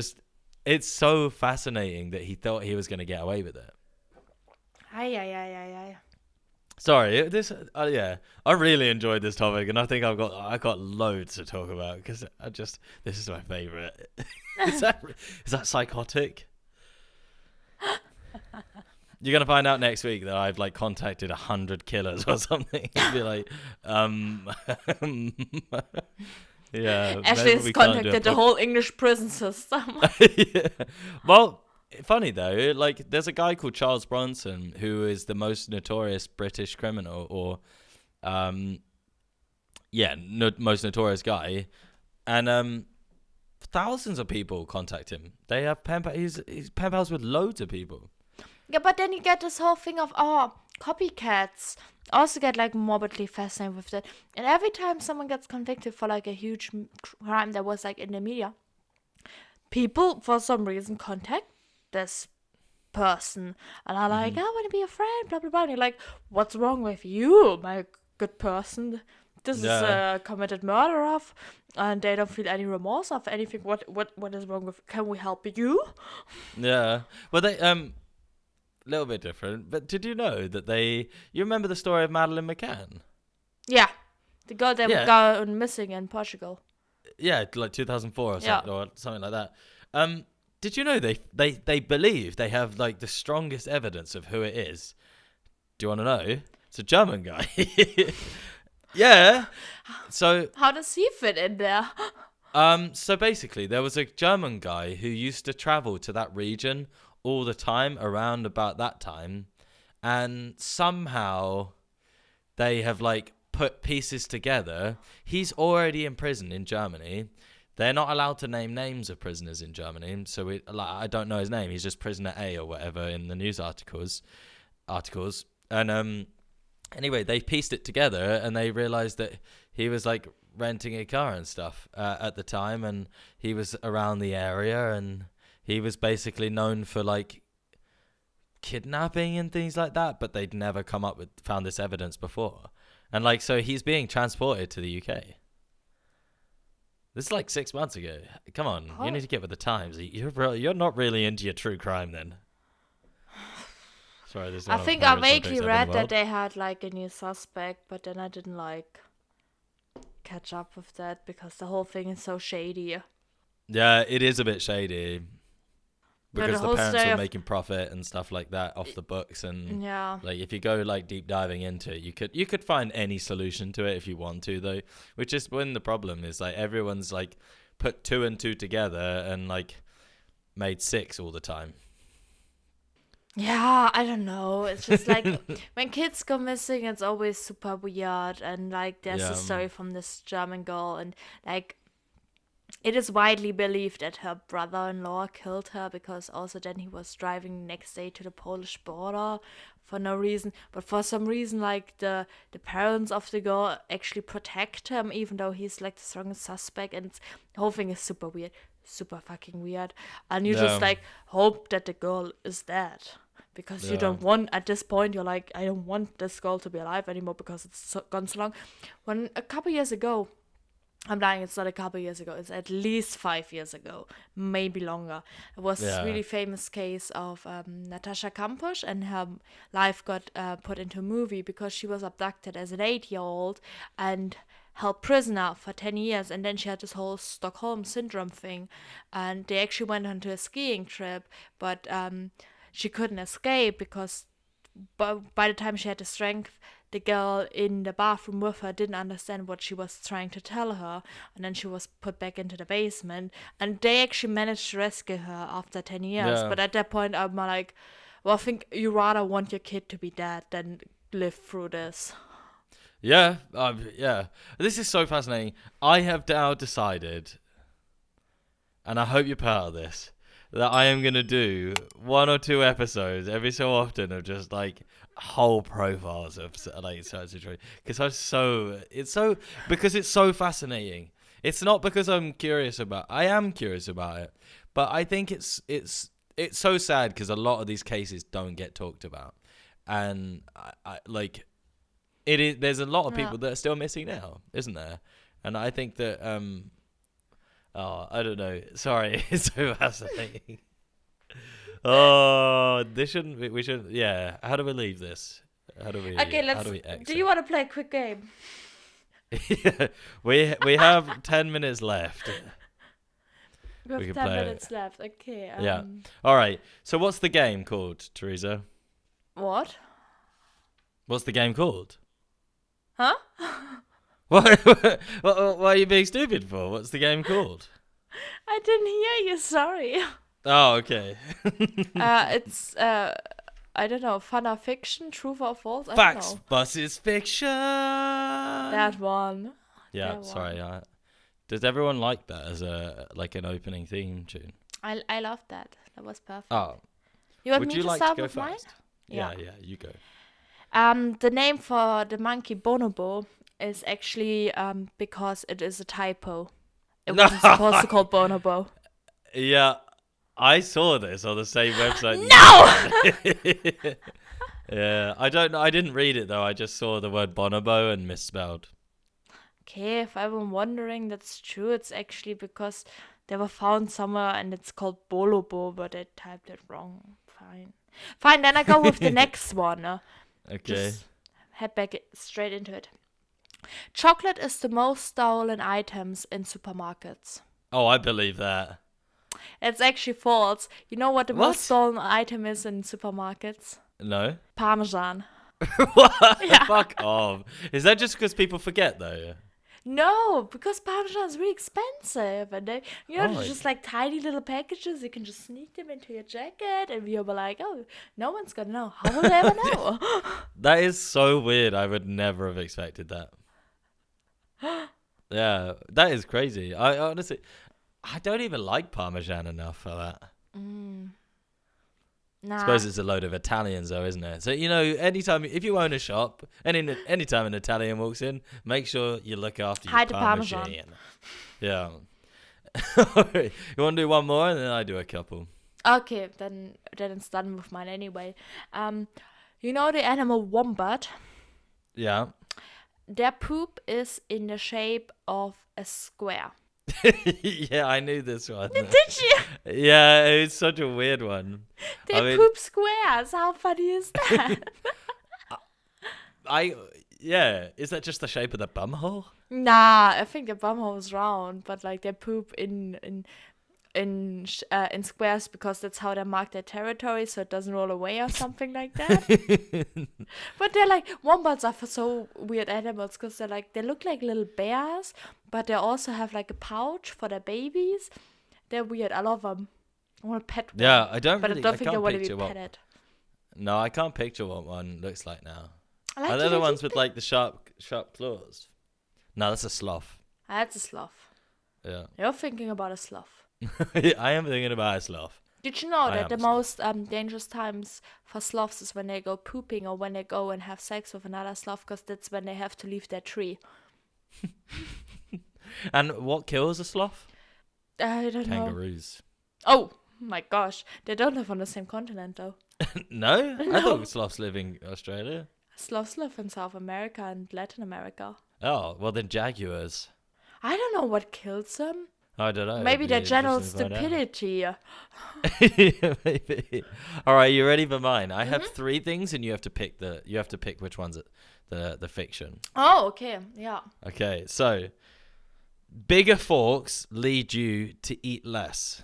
so fascinating that he thought he was going to get away with it. Aye. Sorry, yeah, I really enjoyed this topic, and I think I got loads to talk about, because this is my favorite. Is that psychotic? You're gonna find out next week that I've like contacted 100 killers or something. You'd be like, yeah. Ashley has contacted the whole English prison system. Yeah. Well, funny though, like, there's a guy called Charles Bronson who is the most notorious British criminal, or most notorious guy, and thousands of people contact him. They have he's pen pals with loads of people. Yeah, but then you get this whole thing of, copycats also get like morbidly fascinated with that. And every time someone gets convicted for like a huge crime that was like in the media, people for some reason contact this person and are like, I want to be a friend, blah blah blah. And you're like, what's wrong with you, my good person? This is a committed murder of, and they don't feel any remorse of anything. What is wrong with? Can we help you? Yeah. Well, they little bit different, but did you know that you remember the story of Madeleine McCann? Yeah, the girl that got missing in Portugal. Yeah, like 2004 or something like that. Did you know they believe they have like the strongest evidence of who it is? Do you want to know? It's a German guy. Yeah. So how does he fit in there? So basically, there was a German guy who used to travel to that region all the time around about that time, and somehow they have like put pieces together. He's already in prison in Germany. They're not allowed to name names of prisoners in Germany, so I don't know his name. He's just prisoner A or whatever in the news articles. And anyway, they pieced it together, and they realized that he was like renting a car and stuff at the time, and he was around the area, and he was basically known for like kidnapping and things like that, but they'd never found this evidence before. And like, so he's being transported to the UK. This is like 6 months ago. Come on, Oh. you need to get with the times. You're not really into your true crime then. Sorry, this is I one of think my I favorite vaguely subjects ever in read the that world. they had like a new suspect, but then I didn't like catch up with that because the whole thing is so shady. Yeah, it is a bit shady But because the the whole parents story were of making profit and stuff like that off the books, and yeah, like if you go like deep diving into it, you could find any solution to it if you want to though, which is when the problem is like everyone's like put two and two together and like made six all the time. yeah, I don't know. It's just like when kids go missing, it's always super weird. And like, there's a Yeah. story from this German girl, and like, it is widely believed that her brother-in-law killed her because also then he was driving the next day to the Polish border for no reason. But for some reason, like the parents of the girl actually protect him, even though he's like the strongest suspect. And the whole thing is super weird, super fucking weird. And you just Yeah. like hope that the girl is dead. Because you Yeah. don't want, at this point, you're like, I don't want this girl to be alive anymore because it's gone so long. When a couple years ago, I'm lying, it's not a couple years ago, it's at least 5 years ago, maybe longer. It was this Yeah. really famous case of Natasha Kampusch, and her life got put into a movie because she was abducted as an 8-year-old and held prisoner for 10 years, and then she had this whole Stockholm syndrome thing, and they actually went on to a skiing trip, but she couldn't escape because by the time she had the strength, the girl in the bathroom with her didn't understand what she was trying to tell her, and then she was put back into the basement, and they actually managed to rescue her after 10 years. Yeah. But at that point, I'm like, well, I think you rather want your kid to be dead than live through this. Yeah. Yeah. This is so fascinating. I have now decided, and I hope you're part of this, that I am gonna do 1 or 2 episodes every so often of just like whole profiles of like certain situations because because it's so fascinating. It's not because I'm curious about. I am curious about it, but I think it's so sad because a lot of these cases don't get talked about, and I like it is. There's a lot of people that are still missing now, isn't there? And I think that oh, I don't know. Sorry, it's so fascinating. Oh, this shouldn't be. We should. Yeah. How do we leave this? How do we? Okay, How do we exit? do you want to play a quick game? we have 10 minutes left. We have We can 10 play it. minutes left. Okay. Yeah. All right. So what's the game called, Teresa? What? What's the game called? Huh? What are you being stupid for? What's the game called? I didn't hear you. Sorry. Oh, okay. It's I don't know, fun or fiction, truth or false. I Facts don't know. versus fiction. That one. Yeah. that Sorry. one. Does everyone like that as a like an opening theme tune? I love that. That was perfect. Oh, You want would me you to like start to go with mine? first? Yeah, you go. The name for the monkey bonobo is actually because it is a typo. It wasn't supposed to call bonobo. Yeah, I saw this on the same website. No! Yeah, I don't know. I didn't read it though. I just saw the word bonobo and misspelled. Okay, if I'm wondering, that's true. It's actually because they were found somewhere and it's called bolobo, but I typed it wrong. Fine, then I go with the next one. Okay. Just head back straight into it. Chocolate is the most stolen items in supermarkets. Oh, I believe that. It's actually false. You know what the What? most stolen item is in supermarkets? No. Parmesan. What? Yeah. Fuck off. Is that just because people forget though? No, because Parmesan is really expensive, and they, Oh, they're just like tiny little packages. You can just sneak them into your jacket, and you'll be like, "Oh, no one's gonna know. How will they ever know?" That is so weird. I would never have expected that. Yeah, that is crazy. I honestly, I don't even like Parmesan enough for that. Nah. I suppose it's a load of Italians though, isn't it? So, you know, anytime, if you own a shop, and anytime an Italian walks in, make sure you look after your Hide the Parmesan. Parmesan. Yeah. You want to do one more, and then I do a couple. Okay, then it's done with mine anyway. You know the animal wombat? Yeah. Their poop is in the shape of a square. Yeah, I knew this one. Did you? Yeah, it's such a weird one. They poop squares. How funny is that? Yeah, is that just the shape of the bumhole? Nah, I think the bumhole is round, but like they poop in squares because that's how they mark their territory, so it doesn't roll away or something like that. But they're like wombats are for so weird animals because they look like little bears, but they also have like a pouch for their babies. They're weird. I love them. I want to pet one. Yeah, I don't but really. I don't think I can't want to be picture what. petted. No, I can't picture what one looks like now. I like Are to they the get ones you with like the sharp claws? No, that's a sloth. That's a sloth. Yeah. You're thinking about a sloth. I am thinking about a sloth. Did you know I that am the a sloth. most dangerous times for sloths is when they go pooping or when they go and have sex with another sloth, because that's when they have to leave their tree. And what kills a sloth? I don't know. Kangaroos. Oh my gosh, they don't live on the same continent though. No? I No. thought sloths live in Australia. Sloths live in South America and Latin America. Oh, well then jaguars. I don't know what kills them. I don't know. Maybe It'd their be general interesting to find out. stupidity. Maybe. All right, you ready for mine? I have 3 things, and you have to pick which one's the fiction. Oh, okay, yeah. Okay, so bigger forks lead you to eat less,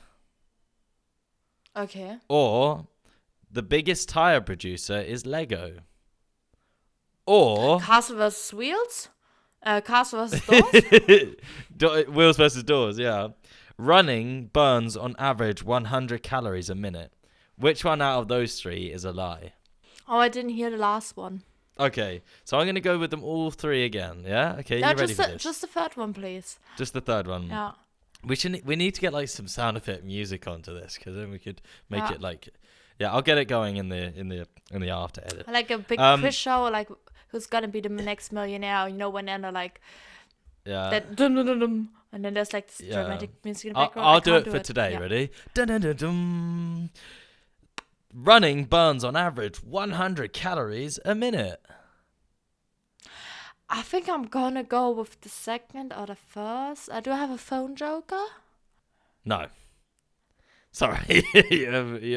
Okay. or the biggest tire producer is Lego, or Castle vs. Wheels? Castle vs. Doors? wheels versus doors. Yeah, running burns on average 100 calories a minute. Which one out of those 3 is a lie? Oh, I didn't hear the last one. Okay, so I'm gonna go with them all 3 again. Yeah. Okay, No, you ready for this? just the third one, please. Just the third one. Yeah. We need to get like some sound effect music onto this, because then we could make Yeah. it like, yeah, I'll get it going in the after edit. Like a big quiz show, like who's gonna be the next millionaire? You know, when they're like Yeah. that, dum, dum, dum, dum, and then there's like this Yeah. dramatic music in the background. I'll I do can't it for today. Yeah. Ready? Dun-dun-dun-dun. Running burns on average 100 calories a minute. I think I'm gonna go with the second or the first. Do I have a phone joker? No. Sorry, you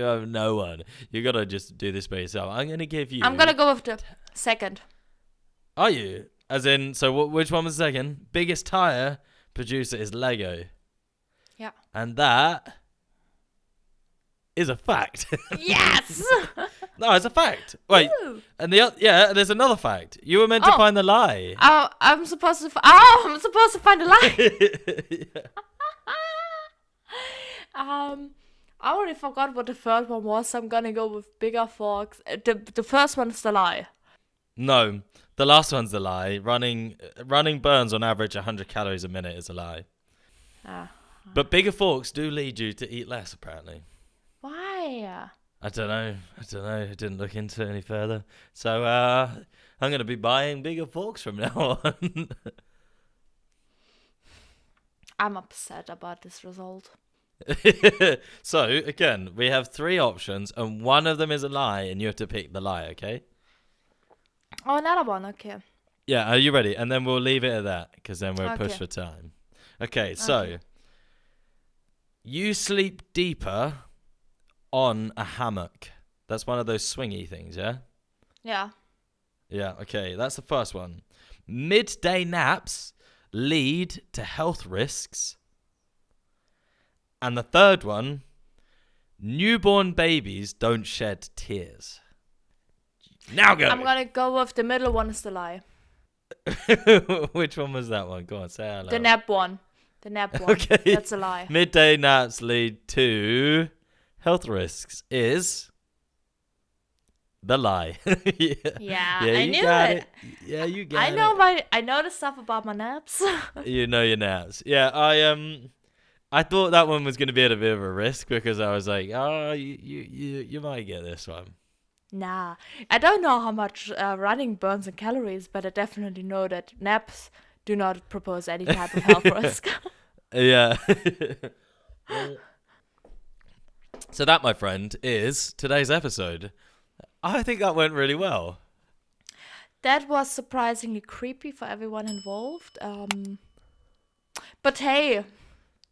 have no one. You gotta just do this by yourself. I'm gonna give you. I'm gonna go with the second. Are you? As in, so which one was the second? Biggest tire producer is Lego. Yeah. And that is a fact. Yes. No, it's a fact. Wait, Woo. and there's another fact. You were meant to Oh. find the lie. I'm supposed to. I'm supposed to find a lie. Yeah. I already forgot what the third one was, so I'm gonna go with bigger forks. The first one is the lie. No, the last one's the lie. Running burns on average 100 calories a minute is a lie. But bigger forks do lead you to eat less, apparently. Why? I don't know. I didn't look into it any further. So I'm going to be buying bigger forks from now on. I'm upset about this result. So, again, we have 3 options, and one of them is a lie, and you have to pick the lie, okay? Oh, another one. Okay. Yeah, are you ready? And then we'll leave it at that, because then we're pushed Okay. for time. Okay, so Okay. you sleep deeper on a hammock. That's one of those swingy things, yeah? Yeah. Yeah, okay, that's the first one. Midday naps lead to health risks. And the third one, newborn babies don't shed tears. Now go. I'm gonna go with the middle one is the lie. Which one was that one? Go on, say it out loud. The nap one. The nap one. Okay. That's a lie. Midday naps lead to health risks is the lie. Yeah. Yeah, Yeah, I you knew got it. Yeah, you got I know the stuff about my naps. You know your naps. Yeah, I thought that one was going to be at a bit of a risk, because I was like, oh, you might get this one. Nah, I don't know how much running burns in calories, but I definitely know that naps do not propose any type of health risk. Yeah. So that, my friend, is today's episode. I think that went really well. That was surprisingly creepy for everyone involved. But hey,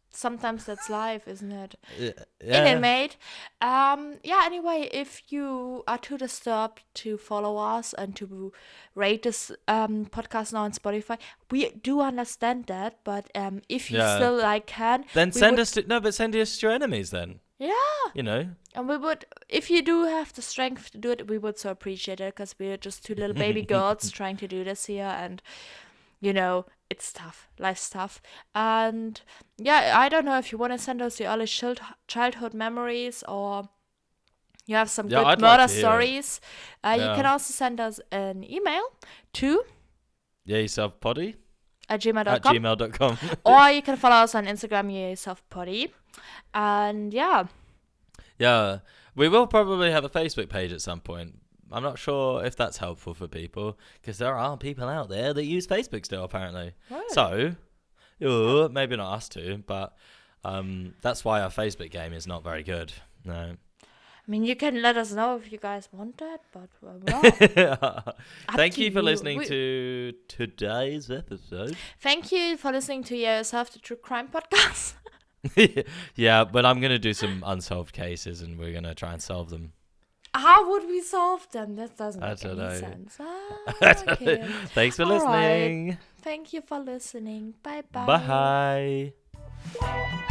sometimes that's life, isn't it? Yeah. In it, mate. Anyway, if you are too disturbed to follow us and to rate this podcast now on Spotify, we do understand that. But if you Yeah. still can, Then we send would- us to send us to your enemies then. Yeah. You know. And we would, if you do have the strength to do it, we would so appreciate it, because we're just two little baby girls trying to do this here, and it's tough. Life's tough. And I don't know if you want to send us your early childhood memories, or you have some good I'd murder like to hear it. stories. You can also send us an email to yeahyourselfpodcast at gmail.com. gmail.com. Or you can follow us on Instagram, yeahyourselfpodcast. And Yeah, we will probably have a Facebook page at some point. I'm not sure if that's helpful for people, because there are people out there that use Facebook still, apparently. Right. So, maybe not us two, but that's why our Facebook game is not very good. No. I mean, you can let us know if you guys want that, but Thank you for you. listening to today's episode. Thank you for listening to Yourself, the True Crime Podcast. Yeah, but I'm going to do some unsolved cases, and we're going to try and solve them. How would we solve them? That doesn't I make don't any know. sense. I don't know. Okay. Thanks for All right. listening. Thank you for listening. Bye-bye. Bye.